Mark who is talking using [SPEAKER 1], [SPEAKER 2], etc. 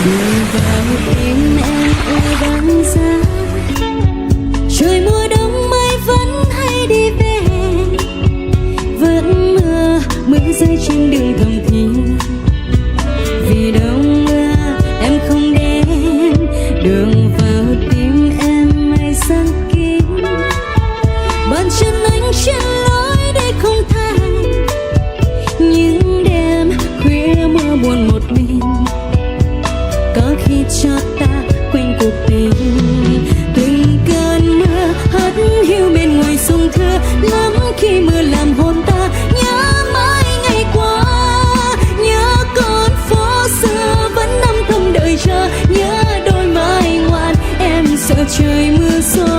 [SPEAKER 1] đường vào tim em ơi vắng giá. Trời mùa đông mây vẫn hay đi về, vẫn mưa rơi trên đường thầm thì. Vì đâu mưa em không đến, đường vào tim em mây rất kín. Bàn chân anh trên lối đi không thay, những đêm khuya mưa buồn một mình. Có khi cho ta quên cuộc tình, từng cơn mưa hắt hiu bên ngoài sông thưa. Lắm khi mưa làm hồn ta nhớ mãi ngày qua, nhớ con phố xưa vẫn âm thầm đợi chờ, nhớ đôi mai ngoan em sợ trời mưa gió.